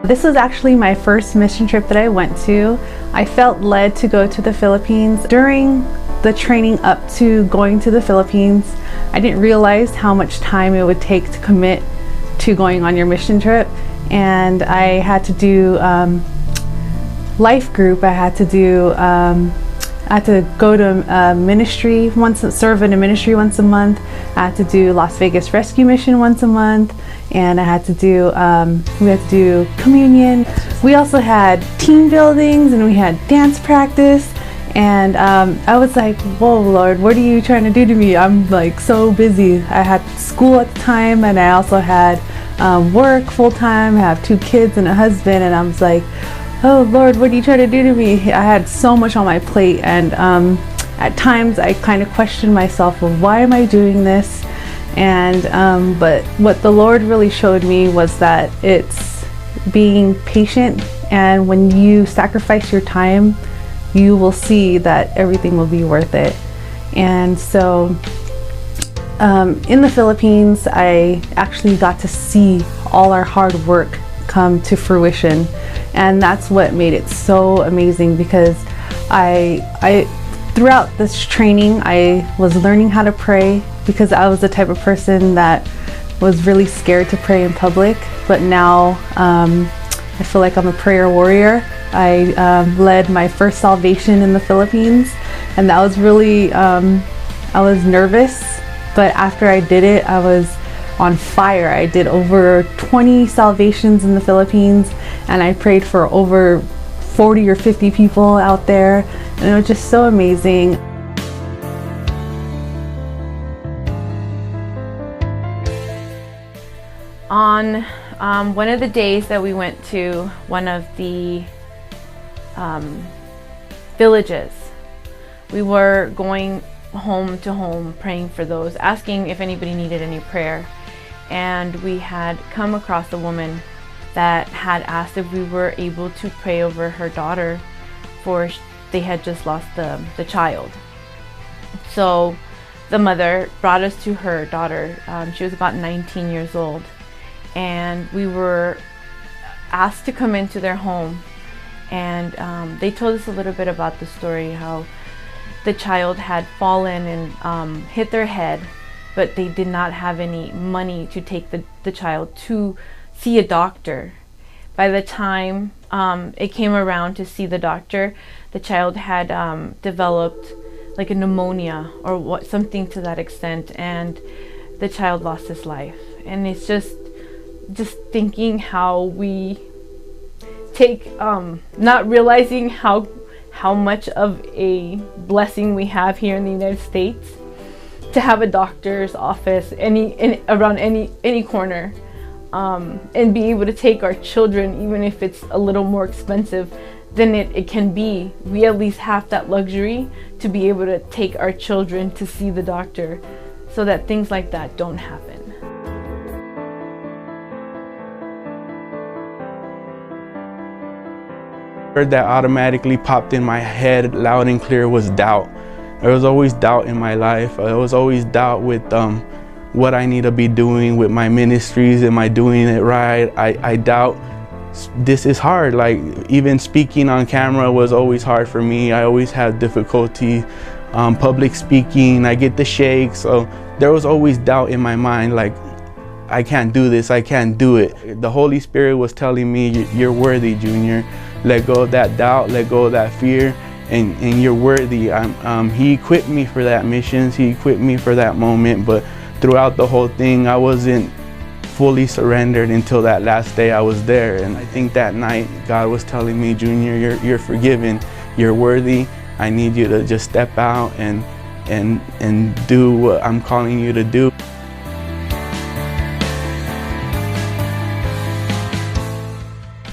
This was actually my first mission trip that I went to. I felt led to go to the Philippines. During the training up to going to the Philippines, I didn't realize how much time it would take to commit to going on your mission trip. And I had to do life group. I had to go to a ministry serve in a ministry once a month. I had to do Las Vegas Rescue Mission once a month, and I had to do we had to do communion. We also had team buildings, and we had dance practice. And I was like, whoa, Lord, what are you trying to do to me? I'm like so busy. I had school at the time, and I also had work full time. I have 2 kids and a husband, and I was like, oh Lord, what are you trying to do to me? I had so much on my plate, and at times I kind of questioned myself, well, why am I doing this? And but what the Lord really showed me was that it's being patient, and when you sacrifice your time, you will see that everything will be worth it. And so in the Philippines, I actually got to see all our hard work come to fruition, and that's what made it so amazing, because I throughout this training I was learning how to pray, because I was the type of person that was really scared to pray in public, but now I feel like I'm a prayer warrior. I led my first salvation in the Philippines, and that was really I was nervous, but after I did it, I was on fire. I did over 20 salvations in the Philippines, and I prayed for over 40 or 50 people out there, and it was just so amazing. On one of the days that we went to one of the villages, we were going home to home praying for those, asking if anybody needed any prayer. And we had come across a woman that had asked if we were able to pray over her daughter, for they had just lost the child. So the mother brought us to her daughter. She was about 19 years old, and we were asked to come into their home, and they told us a little bit about the story, how the child had fallen and hit their head, but they did not have any money to take the child to see a doctor. By the time it came around to see the doctor, the child had developed like a pneumonia or something to that extent, and the child lost his life. And it's just thinking how we take not realizing how much of a blessing we have here in the United States, to have a doctor's office around any corner, and be able to take our children, even if it's a little more expensive than it can be. We at least have that luxury to be able to take our children to see the doctor, so that things like that don't happen. Word that automatically popped in my head loud and clear was doubt. There was always doubt in my life. There was always doubt with what I need to be doing with my ministries. Am I doing it right? I doubt this is hard. Like, even speaking on camera was always hard for me. I always had difficulty public speaking. I get the shakes. So there was always doubt in my mind, like, I can't do this, I can't do it. The Holy Spirit was telling me, you're worthy, Junior. Let go of that doubt, let go of that fear, and you're worthy. He equipped me for that mission, he equipped me for that moment, but throughout the whole thing, I wasn't fully surrendered until that last day I was there. And I think that night, God was telling me, Junior, you're forgiven, you're worthy. I need you to just step out and do what I'm calling you to do.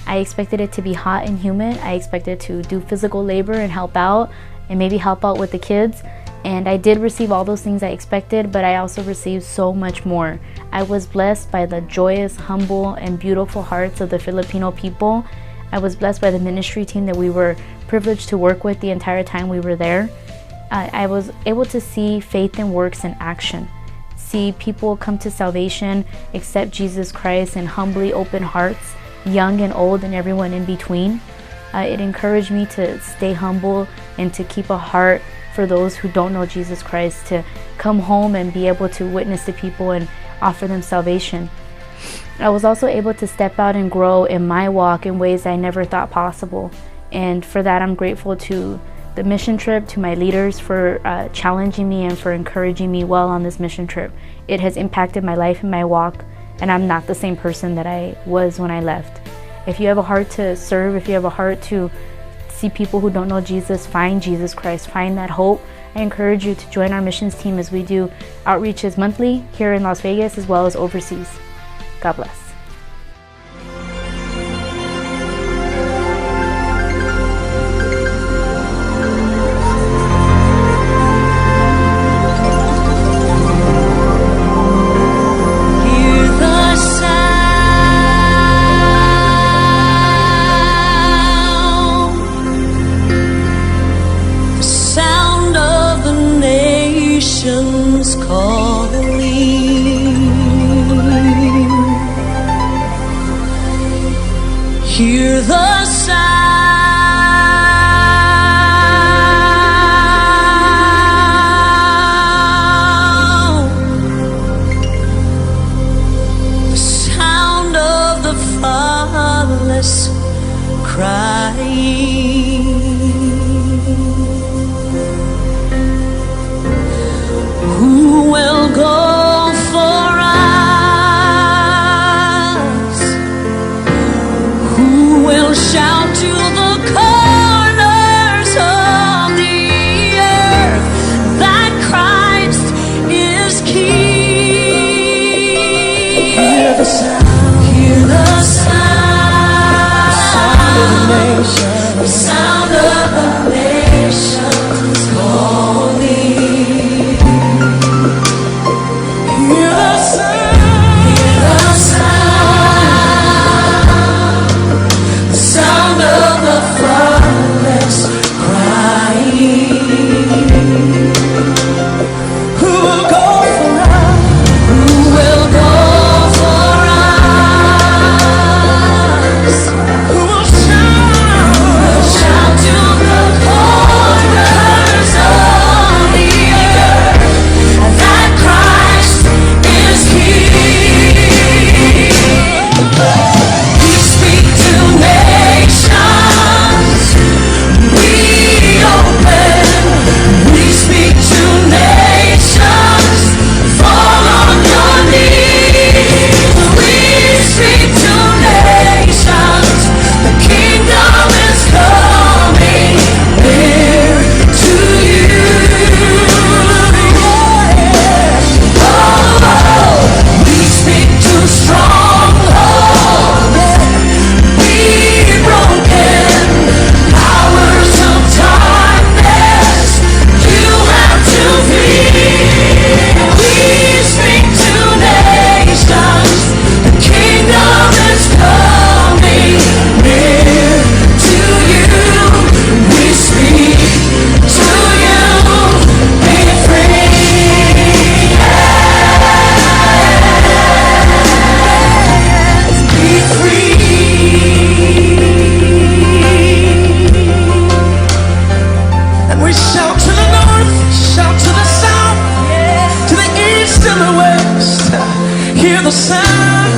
I expected it to be hot and humid. I expected to do physical labor and help out, and maybe help out with the kids. And I did receive all those things I expected, but I also received so much more. I was blessed by the joyous, humble, and beautiful hearts of the Filipino people. I was blessed by the ministry team that we were privileged to work with the entire time we were there. I was able to see faith and works in action. See people come to salvation, accept Jesus Christ, and humbly open hearts. young and old and everyone in between. It encouraged me to stay humble and to keep a heart for those who don't know Jesus Christ, to come home and be able to witness to people and offer them salvation. I was also able to step out and grow in my walk in ways I never thought possible. And for that, I'm grateful to the mission trip, to my leaders for challenging me and for encouraging me well on this mission trip. It has impacted my life and my walk, and I'm not the same person that I was when I left. If you have a heart to serve, if you have a heart to see people who don't know Jesus find Jesus Christ, find that hope, I encourage you to join our missions team as we do outreaches monthly here in Las Vegas as well as overseas. God bless. Hear the sound, the sound of the fatherless crying. Who will go for us? Who will shout to the corners of the earth that Christ is King? Hear the sound, hear the sound of the nations, the sound of the nations calling. Hear the sound, hear the sound, the sound of the fatherless crying. Who will go for us? Who will go for us? Who will shout to the corners of the earth that Christ is King? We speak to nations, we open, we speak to nations, fall on your knees. We speak to nations, the kingdom is coming near to you. Oh, we speak to strongholds, be broken, powers of darkness, you have to flee. We speak to nations, the kingdom is coming near to you. We speak to you, be free. Be free. And we shout to the north, shout to the south, to the east and the west. Hear the sound.